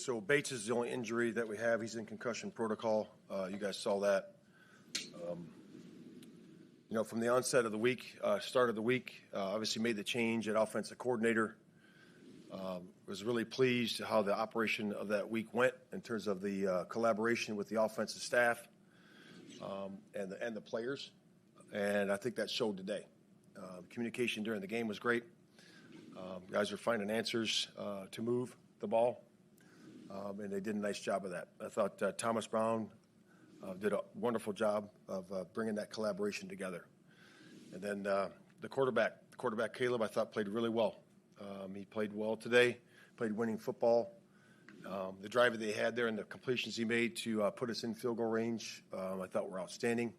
so Bates is the only injury that we have. He's in concussion protocol. You guys saw that. From the onset of the week, start of the week, obviously made the change at offensive coordinator. Was really pleased how the operation of that week went in terms of the collaboration with the offensive staff and the players. And I think that showed today. Communication during the game was great. Guys are finding answers to move the ball, and they did a nice job of that. I thought Thomas Brown did a wonderful job of bringing that collaboration together. And then the quarterback Caleb, I thought played really well. He played well today, played winning football. The drive that they had there and the completions he made to put us in field goal range, I thought were outstanding.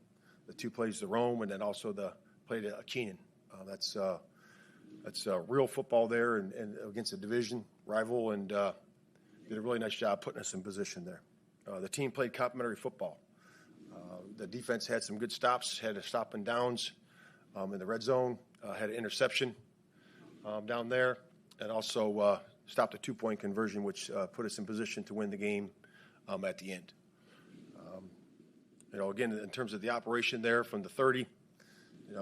The two plays to Rome, and then also the play to Keenan. That's real football there and against a division rival, and did a really nice job putting us in position there. The team played complementary football. The defense had some good stops, had a stop and downs in the red zone, had an interception down there, and also stopped a two-point conversion, which put us in position to win the game at the end. Again, in terms of the operation there from the 30,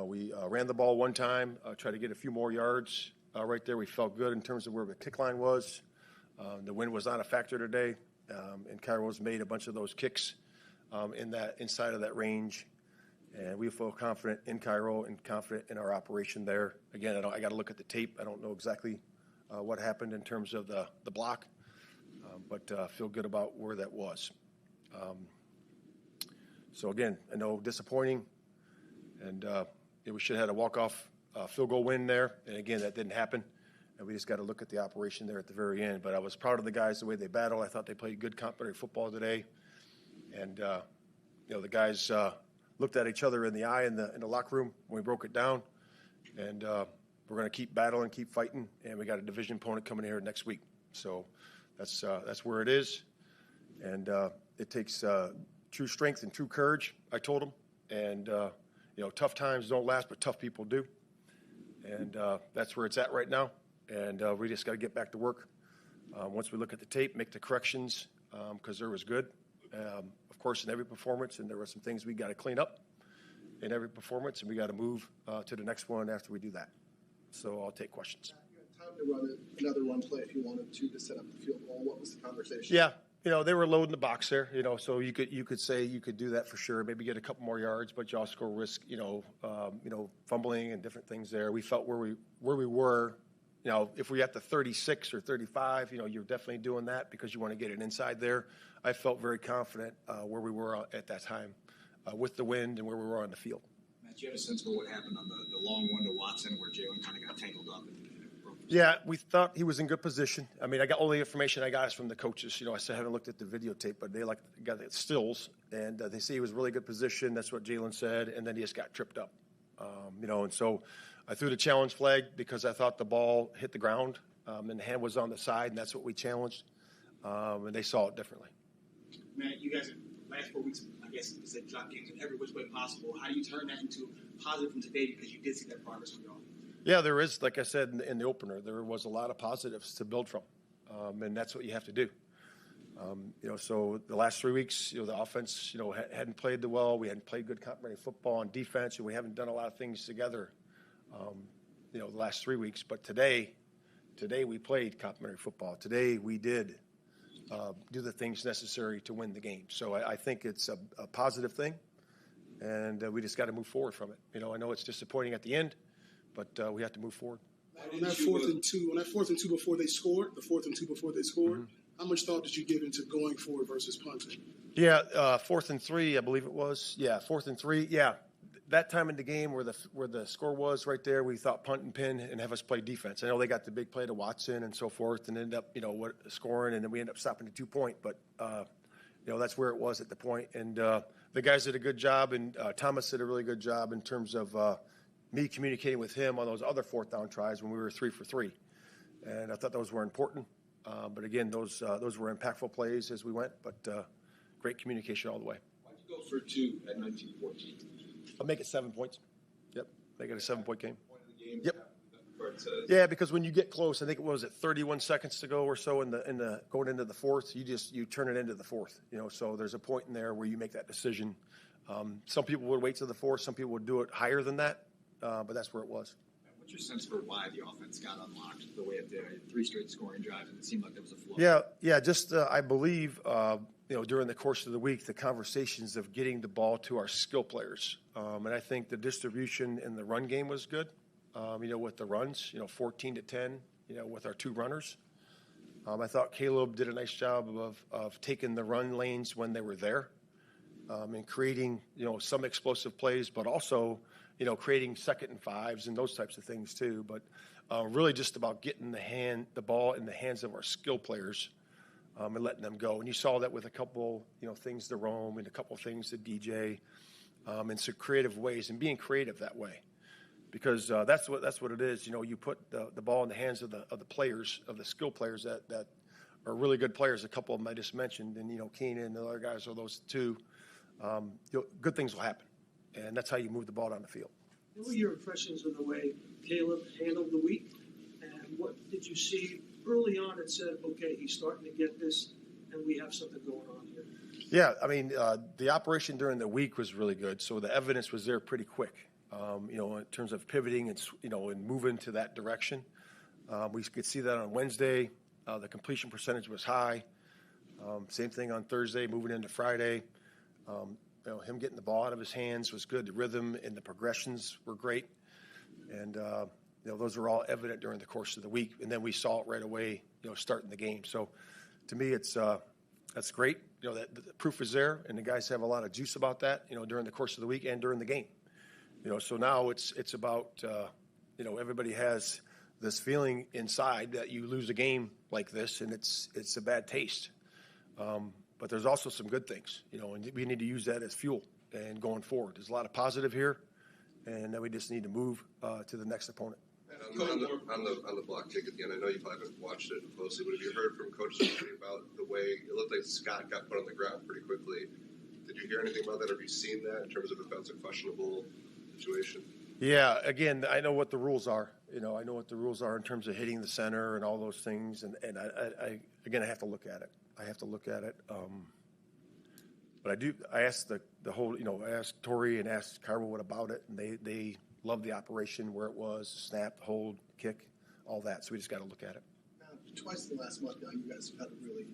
we ran the ball one time, tried to get a few more yards right there. We felt good in terms of where the kick line was. The wind was not a factor today, and Cairo's made a bunch of those kicks inside of that range. And we feel confident in Cairo and confident in our operation there. Again, I got to look at the tape. I don't know exactly what happened in terms of the block, but feel good about where that was. So again, I know disappointing, and we should have had a walk-off field goal win there. And again, that didn't happen. And we just got to look at the operation there at the very end. But I was proud of the guys, the way they battled. I thought they played good complementary football today. And, the guys looked at each other in the eye in the locker room when we broke it down. And we're going to keep battling, keep fighting. And we got a division opponent coming here next week. So that's where it is. And it takes true strength and true courage, I told them. And, tough times don't last, but tough people do. And that's where it's at right now. And we just got to get back to work. Once we look at the tape, make the corrections, because there was good, of course, in every performance. And there were some things we got to clean up in every performance, and we got to move to the next one after we do that. So I'll take questions. You had time to run another run play if you wanted to set up the field goal. What was the conversation? Yeah. They were loading the box there, so you could say you could do that for sure, maybe get a couple more yards, but you also risk, fumbling and different things there. We felt where we were, if we're at the 36 or 35, you're definitely doing that because you want to get it inside there. I felt very confident where we were at that time with the wind and where we were on the field. Matt, do you have a sense for what happened on the long one to Watson where Jalen kind of got tangled up and broke his Yeah, we thought he was in good position. I mean, I got all the information I got is from the coaches. I still haven't looked at the videotape, but they got the stills, and they say he was in really good position. That's what Jalen said, and then he just got tripped up. And so I threw the challenge flag because I thought the ball hit the ground, and the hand was on the side, and that's what we challenged, and they saw it differently. Matt, you guys, last 4 weeks, I guess you said drop games in every which way possible. How do you turn that into positive from today because you did see that progress from y'all? Yeah, there is, like I said in the opener, there was a lot of positives to build from, and that's what you have to do. So the last 3 weeks, the offense, hadn't played well. We hadn't played good complementary football on defense, and we haven't done a lot of things together, the last 3 weeks. But today we played complementary football. Today we did do the things necessary to win the game. So I think it's a positive thing, and we just got to move forward from it. I know it's disappointing at the end, but we have to move forward. On that fourth and two before they scored, mm-hmm. How much thought did you give into going forward versus punting? Yeah, 4th and 3, I believe it was. Yeah, 4th and 3. Yeah, that time in the game where the score was right there, we thought punt and pin and have us play defense. I know they got the big play to Watson and so forth, and ended up scoring, and then we ended up stopping at 2 point. But that's where it was at the point. And the guys did a good job, and Thomas did a really good job in terms of me communicating with him on those other 4th down tries when we were 3 for 3, and I thought those were important. But again, those were impactful plays as we went, but great communication all the way. Why'd you go for 2 at 19-14? I'll make it 7 points. Yep, make it a 7-point game. Point of the game. Yep. Yeah, because when you get close, I think it was at 31 seconds to go or so in the going into the fourth, you turn it into the fourth. So there's a point in there where you make that decision. Some people would wait to the fourth, some people would do it higher than that, but that's where it was. What's your sense for why the offense got unlocked the way it did? 3 straight scoring drives, and it seemed like there was a flow. Yeah. Just I believe during the course of the week, the conversations of getting the ball to our skill players, and I think the distribution in the run game was good. With the runs, 14 to 10, with our 2 runners. I thought Caleb did a nice job of taking the run lanes when they were there, and creating some explosive plays, but also creating 2nd and 5s and those types of things too. But really just about getting the ball in the hands of our skill players, and letting them go. And you saw that with a couple things to Rome and a couple things to DJ, in some creative ways, and being creative that way, because that's what it is. You put the ball in the hands of the players, of the skill players that are really good players. A couple of them I just mentioned, and Keenan and the other guys are those 2. Good things will happen. And that's how you move the ball down the field. What were your impressions of the way Caleb handled the week? And what did you see early on that said, okay, he's starting to get this, and we have something going on here? Yeah, I mean, the operation during the week was really good. So the evidence was there pretty quick, in terms of pivoting and moving to that direction. We could see that on Wednesday. The completion percentage was high. Same thing on Thursday, moving into Friday. Him getting the ball out of his hands was good. The rhythm and the progressions were great. And, those were all evident during the course of the week. And then we saw it right away, starting the game. So to me, that's great. That the proof is there, and the guys have a lot of juice about that, during the course of the week and during the game. So now it's about, everybody has this feeling inside that you lose a game like this, and it's a bad taste. But there's also some good things, and we need to use that as fuel and going forward. There's a lot of positive here, and then we just need to move to the next opponent. And on the block kick at the end, I know you probably haven't watched it closely, but have you heard from coaches about the way it looked like Scott got put on the ground pretty quickly? Did you hear anything about that? Have you seen that in terms of if that's a questionable situation? Yeah, again, I know what the rules are. I know what the rules are in terms of hitting the center and all those things, and I have to look at it. But I asked the whole, I asked Tori and asked Carwood about it, and they loved the operation, where it was, snap, hold, kick, all that. So we just got to look at it. Now, twice in the last month now, you guys have had a really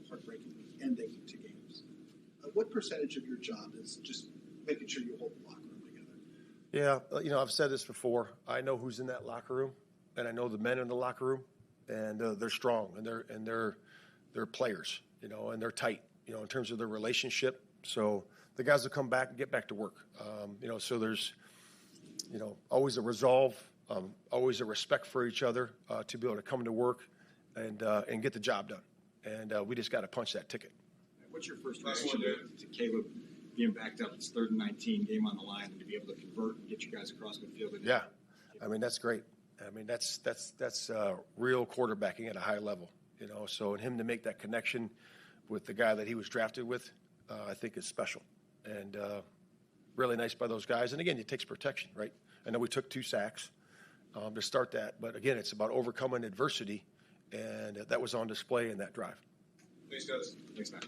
heartbreaking ending to games. What percentage of your job is just making sure you hold the locker room together? Yeah, I've said this before. I know who's in that locker room, and I know the men in the locker room, and they're strong, and they're players, and they're tight, in terms of their relationship. So the guys will come back and get back to work. So there's, always a resolve, always a respect for each other, to be able to come to work and get the job done. And we just got to punch that ticket. What's your first reaction to Caleb being backed up? It's 3rd and 19, game on the line, and to be able to convert and get you guys across midfield? Yeah, I mean, that's great. I mean, that's real quarterbacking at a high level, So and him to make that connection with the guy that he was drafted with, I think is special. And really nice by those guys. And again, it takes protection, right? I know we took 2 sacks to start that, but again, it's about overcoming adversity, and that was on display in that drive. Thanks, guys. Thanks, Matt.